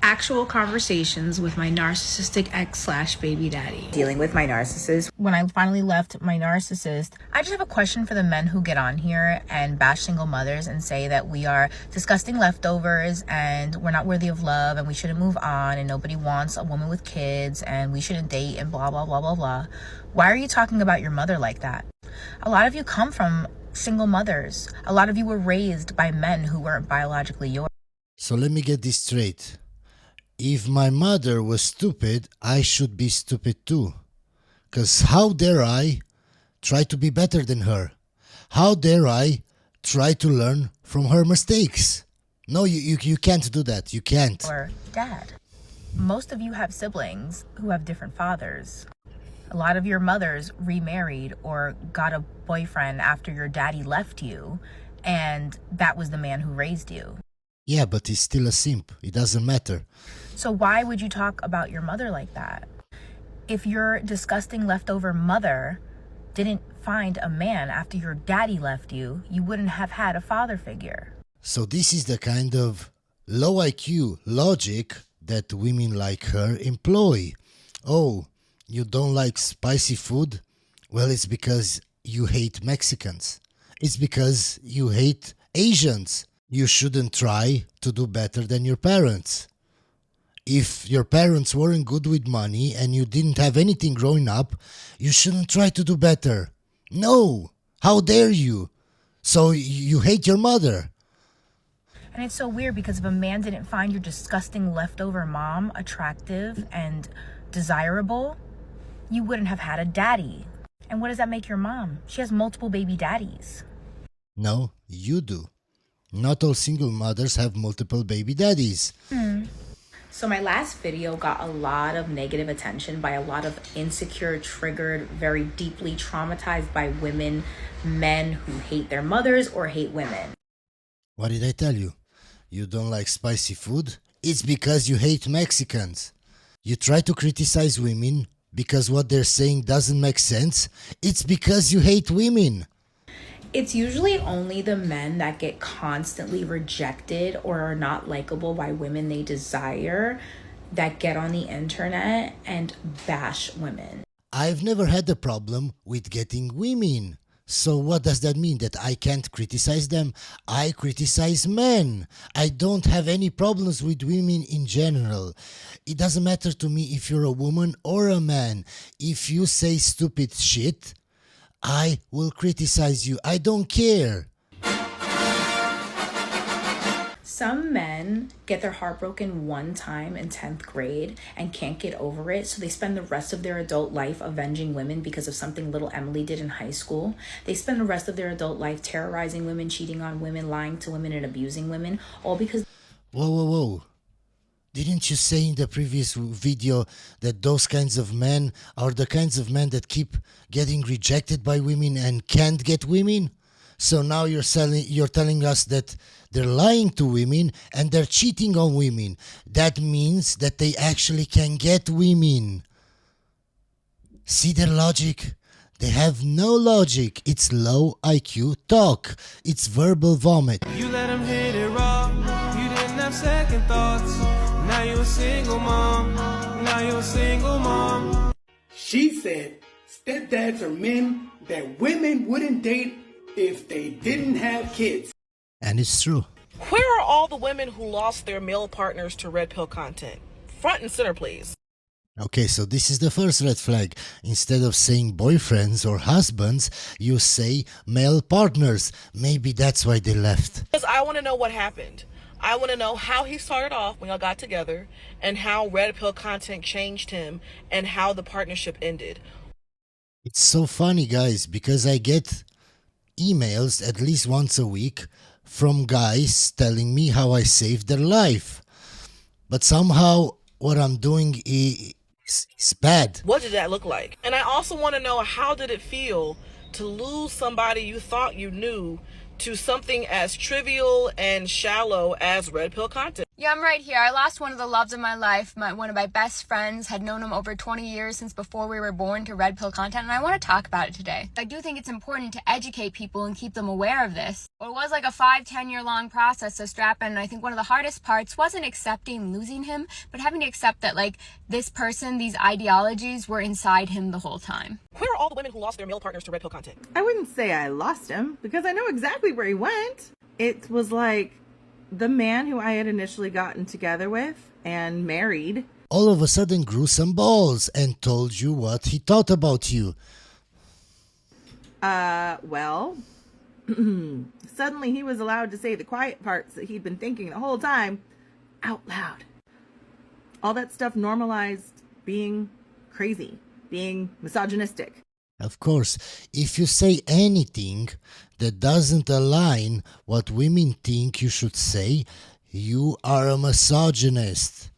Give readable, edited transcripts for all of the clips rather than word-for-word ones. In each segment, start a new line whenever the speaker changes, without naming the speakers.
Actual conversations with my narcissistic ex/baby daddy.
Dealing with my narcissist.
When I finally left my narcissist, I just have a question for the men who get on here and bash single mothers and say that we are disgusting leftovers and we're not worthy of love and we shouldn't move on and nobody wants a woman with kids and we shouldn't date and blah, blah, blah, blah, blah. Why are you talking about your mother like that? A lot of you come from single mothers. A lot of you were raised by men who weren't biologically yours.
So let me get this straight. If my mother was stupid, I should be stupid too. 'Cause how dare I try to be better than her? How dare I try to learn from her mistakes? No, you can't do that. You can't.
Or dad. Most of you have siblings who have different fathers. A lot of your mothers remarried or got a boyfriend after your daddy left you, and that was the man who raised you.
Yeah, but he's still a simp. It doesn't matter.
So why would you talk about your mother like that? If your disgusting leftover mother didn't find a man after your daddy left you, you wouldn't have had a father figure.
So this is the kind of low IQ logic that women like her employ. Oh, you don't like spicy food? Well, it's because you hate Mexicans. It's because you hate Asians. You shouldn't try to do better than your parents. If your parents weren't good with money and you didn't have anything growing up, you shouldn't try to do better. No! How dare you? So you hate your mother.
And it's so weird because if a man didn't find your disgusting leftover mom attractive and desirable, you wouldn't have had a daddy. And what does that make your mom? She has multiple baby daddies.
No, you do. Not all single mothers have multiple baby daddies.
So my last video got a lot of negative attention by a lot of insecure, triggered, very deeply traumatized by women, men who hate their mothers or hate women.
What did I tell you? You don't like spicy food? It's because you hate Mexicans. You try to criticize women because what they're saying doesn't make sense. It's because you hate women.
It's usually only the men that get constantly rejected or are not likable by women they desire that get on the internet and bash women.
I've never had a problem with getting women. So what does that mean? That I can't criticize them? I criticize men. I don't have any problems with women in general. It doesn't matter to me if you're a woman or a man. If you say stupid shit, I will criticize you. I don't care.
Some men get their heart broken one time in 10th grade and can't get over it, so they spend the rest of their adult life avenging women because of something little Emily did in high school. They spend the rest of their adult life terrorizing women, cheating on women, lying to women, and abusing women, all because...
Whoa. Didn't you say in the previous video that those kinds of men are the kinds of men that keep getting rejected by women and can't get women? So now you're telling us that they're lying to women and they're cheating on women. That means that they actually can get women. See their logic? They have no logic. It's low IQ talk. It's verbal vomit.
You let him hit it raw. You didn't have second thoughts. Now you're a single mom. Now you're a single mom.
She said stepdads are men that women wouldn't date if they didn't have kids.
And it's true.
Where are all the women who lost their male partners to red pill content? Front and center, please.
Okay, so this is the first red flag. Instead of saying boyfriends or husbands, you say male partners. Maybe that's why they left.
Because I want to know what happened. I want to know how he started off when y'all got together and how red pill content changed him and how the partnership ended.
It's so funny, guys, because I get emails at least once a week from guys telling me how I saved their life. But somehow what I'm doing is bad.
What did that look like? And I also want to know, how did it feel to lose somebody you thought you knew to something as trivial and shallow as red pill content?
Yeah, I'm right here. I lost one of the loves of my life. One of my best friends, had known him over 20 years since before we were born, to red pill content, and I want to talk about it today. I do think it's important to educate people and keep them aware of this. Well, it was like a 5-10 year long process to strap in, and I think one of the hardest parts wasn't accepting losing him, but having to accept that, like, this person, these ideologies were inside him the whole time.
Where are all the women who lost their male partners to red pill content?
I wouldn't say I lost him because I know exactly where he went. It was like the man who I had initially gotten together with and married
All of a sudden grew some balls and told you what he thought about you.
well, suddenly he was allowed to say the quiet parts that he'd been thinking the whole time out loud. All that stuff normalized being crazy, being misogynistic.
Of course, if you say anything that doesn't align what women think you should say, you are a misogynist.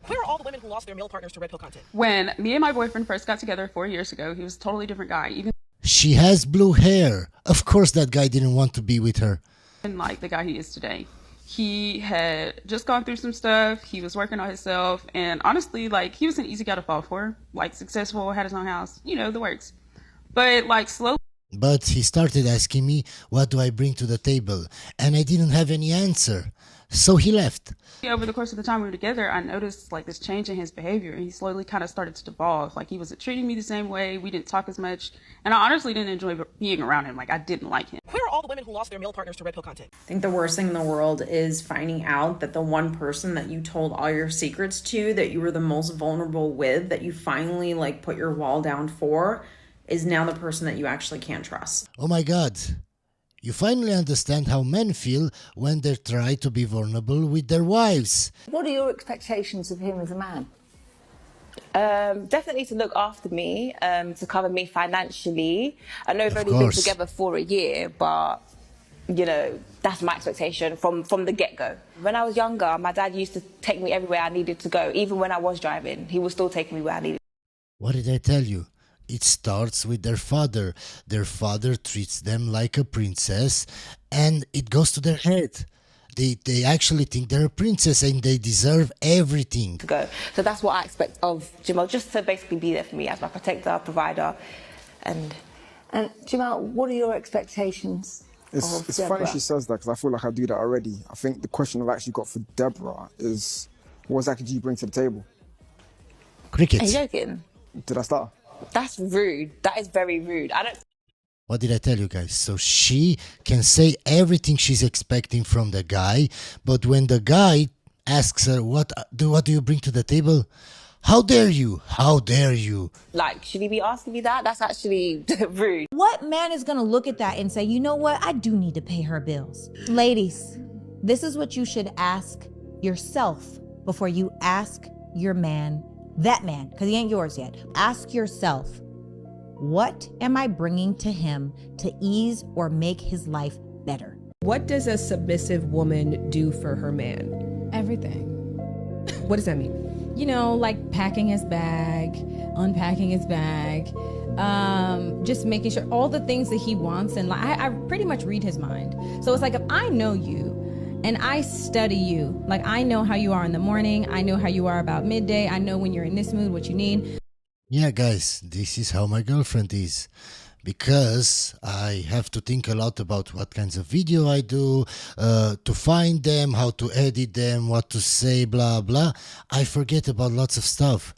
Where are all the women who lost their male partners to red pill content?
When me and my boyfriend first got together 4 years ago, he was a totally different guy. Even
She has blue hair. Of course that guy didn't want to be with her.
like the guy he is today. He had just gone through some stuff. He was working on himself. And honestly, like, he was an easy guy to fall for. Like, successful, had his own house, you know, the works. But like slowly
But he started asking me, what do I bring to the table? And I didn't have any answer. So he left.
over the course of the time we were together, I noticed like this change in his behavior. He slowly kind of started to devolve. Like, he wasn't treating me the same way. We didn't talk as much. And I honestly didn't enjoy being around him. Like, I didn't like him.
Where are all the women who lost their male partners to red pill content?
I think the worst thing in the world is finding out that the one person that you told all your secrets to, that you were the most vulnerable with, that you finally like put your wall down for, is now the person that you actually can't trust.
Oh my God. You finally understand how men feel when they try to be vulnerable with their wives.
What are your expectations of him as a man?
Definitely to look after me, to cover me financially. I know we've
Of
only been
course.
together for a year, but, you know, that's my expectation from the get-go. When I was younger, my dad used to take me everywhere I needed to go. Even when I was driving, he was still taking me where I needed.
What did I tell you? It starts with their father. Their father treats them like a princess, and it goes to their head. They actually think they're a princess and they deserve everything.
to go. So that's what I expect of Jamal, just to basically be there for me as my protector, provider, and
Jamal, what are your expectations of
It's
Deborah?
funny she says that because I feel like I do that already. I think the question I've actually got for Deborah is, what exactly do you bring to the table?
Cricket.
Are you joking?
Did I start?
That's rude. That is very rude. I don't.
What did I tell you guys? So she can say everything she's expecting from the guy, but when the guy asks her, what do you bring to the table? How dare you? How dare you?
Like, should he be asking me that? That's actually rude.
What man is going to look at that and say, you know what? I do need to pay her bills. Ladies, this is what you should ask yourself before you ask your man, that man, because he ain't yours yet. Ask yourself, what am I bringing to him to ease or make his life better?
What does a submissive woman do for her man?
Everything.
What does that mean?
You know, like packing his bag, unpacking his bag, just making sure all the things that he wants. And like, I pretty much read his mind. So it's like, if I know you and I study you, like I know how you are in the morning, I know how you are about midday, I know when you're in this mood, what you need.
Yeah, guys, this is how my girlfriend is. Because I have to think a lot about what kinds of video I do, to find them, how to edit them, what to say, blah, blah. I forget about lots of stuff.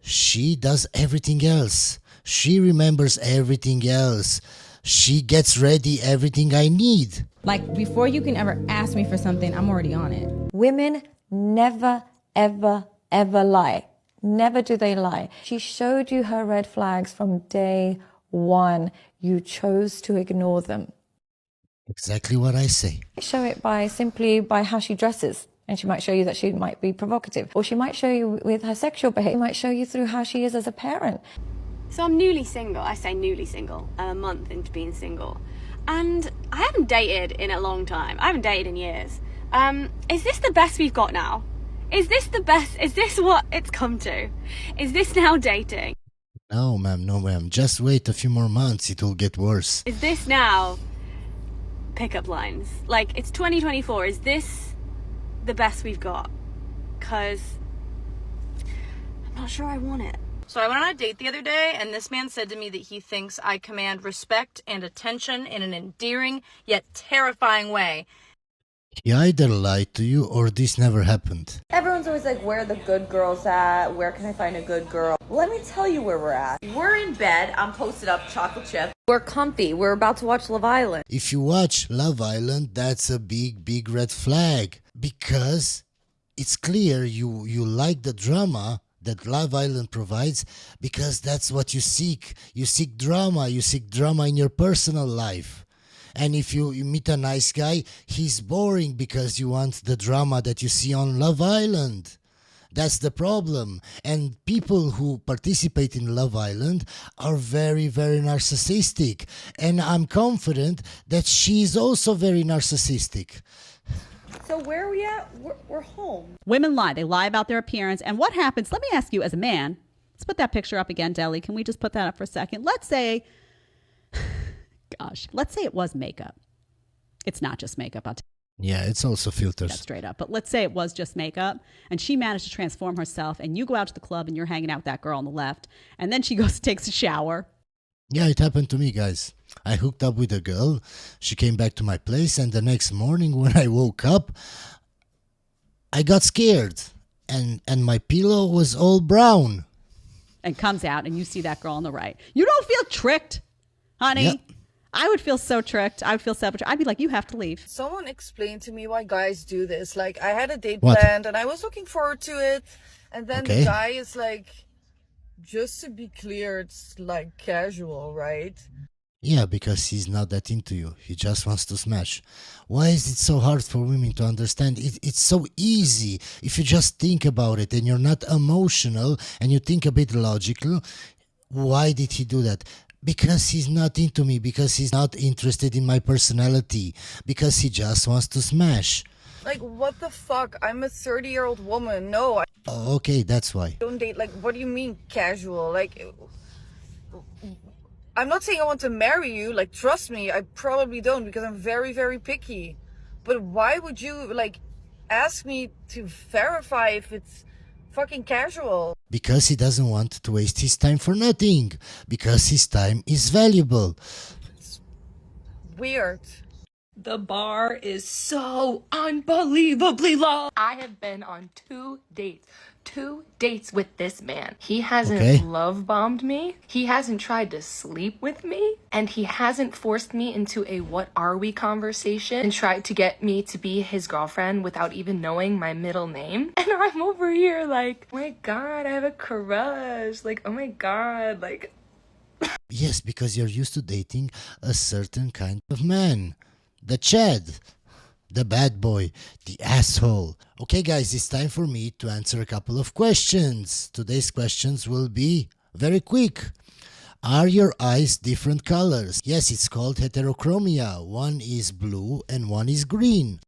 She does everything else. She remembers everything else. She gets ready everything I need.
Like, before you can ever ask me for something, I'm already on it.
Women never, ever, ever lie. Never do they lie. She showed you her red flags from day one. You chose to ignore them.
Exactly what I say.
Show it simply by how she dresses. And she might show you that she might be provocative. Or she might show you with her sexual behavior. She might show you through how she is as a parent.
So I'm newly single. I say newly single. I'm a month into being single. And I haven't dated in a long time. I haven't dated in years. Is this the best we've got now? Is this the best? Is this what it's come to? Is this now dating?
No, ma'am, no, ma'am. Just wait a few more months. It will get worse.
Is this now pickup lines? Like, it's 2024. Is this
the best we've got, because I'm not sure I want it.
So I went on a date the other day, and this man said to me that he thinks I command respect and attention in an endearing yet terrifying way.
He either lied to you or this never happened.
Everyone's always like, where are the good girls at? Where can I find a good girl? Let me tell you where we're at. We're in bed. I'm posted up, chocolate chip. We're comfy. We're about to watch Love Island.
If you watch Love Island, that's a big red flag. Because it's clear you like the drama that Love Island provides, because that's what you seek. You seek drama. You seek drama in your personal life. And if you meet a nice guy, he's boring because you want the drama that you see on Love Island. That's the problem. And people who participate in Love Island are very narcissistic. And I'm confident that she's also very narcissistic.
So where are we at? We're home.
Women lie. They lie about their appearance. And what happens? Let me ask you as a man. Let's put that picture up again, Deli. Can we just put that up for a second? Let's say, gosh, let's say it was makeup. It's not just makeup. I'll tell
Yeah, it's also filters.
that straight up. But let's say it was just makeup and she managed to transform herself, and you go out to the club and you're hanging out with that girl on the left, and then she goes and takes a shower.
Yeah, it happened to me, guys. I hooked up with a girl. She came back to my place, and the next morning when I woke up, I got scared. And my pillow was all brown.
And comes out and you see that girl on the right. You don't feel tricked, honey.
Yep.
I would feel so tricked. I would feel sabotaged. I'd be like, you have to leave.
Someone explained to me why guys do this. Like, I had a date
What?
planned and I was looking forward to it. And then
Okay.
the guy is like, just to be clear, it's like casual, right?
Yeah, because he's not that into you. He just wants to smash. Why is it so hard for women to understand? It's so easy if you just think about it and you're not emotional and you think a bit logical. Why did he do that? Because he's not into me, because he's not interested in my personality, because he just wants to smash.
Like, what the fuck? I'm a 30-year-old woman. No, I
Oh, okay, that's why.
don't date. Like, what do you mean casual? Like, I'm not saying I want to marry you. Like, trust me, I probably don't, because I'm very picky. But why would you, like, ask me to verify if it's fucking casual?
Because he doesn't want to waste his time for nothing. Because his time is valuable.
Weird.
The bar is so unbelievably low. I have been on 2 dates with this man. He hasn't
Okay.
love bombed me. He hasn't tried to sleep with me. And he hasn't forced me into a what are we conversation and tried to get me to be his girlfriend without even knowing my middle name. And I'm over here like, oh my God, I have a crush. Like, oh my God, like.
Yes, because you're used to dating a certain kind of man. The Chad, the bad boy, the asshole. Okay, guys, it's time for me to answer a couple of questions. Today's questions will be very quick. Are your eyes different colors? Yes, it's called heterochromia. One is blue and one is green.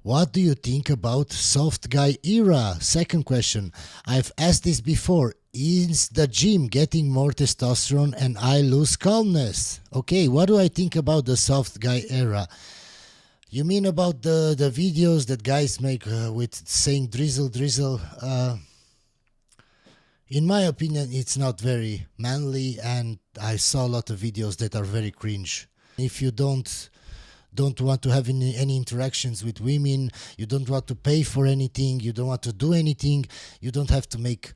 What do you think about soft guy era? Second question. I've asked this before. Is the gym getting more testosterone and I lose calmness? Okay, what do I think about the soft guy era? You mean about the videos that guys make with saying drizzle, drizzle? In my opinion, it's not very manly, and I saw a lot of videos that are very cringe. If you don't want to have any interactions with women, you don't want to pay for anything, you don't want to do anything, you don't have to make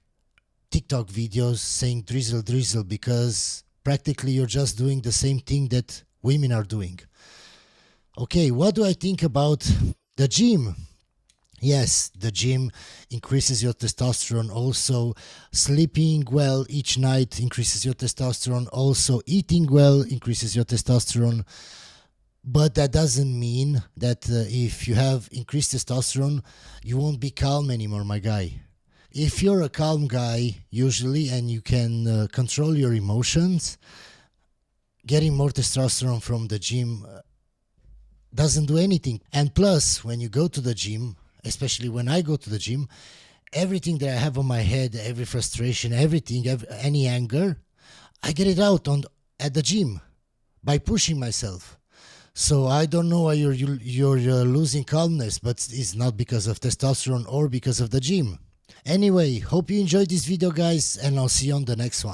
TikTok videos saying drizzle, drizzle, because practically you're just doing the same thing that women are doing. Okay, what do I think about the gym? Yes, the gym increases your testosterone. Also, sleeping well each night increases your testosterone. Also, eating well increases your testosterone. But that doesn't mean that if you have increased testosterone, you won't be calm anymore, my guy. If you're a calm guy, usually, and you can control your emotions, getting more testosterone from the gym doesn't do anything. And plus, when you go to the gym, especially when I go to the gym, everything that I have on my head, every frustration, everything, any anger, I get it out at the gym by pushing myself. So I don't know why you're losing calmness, but it's not because of testosterone or because of the gym. Anyway, hope you enjoyed this video, guys, and I'll see you on the next one.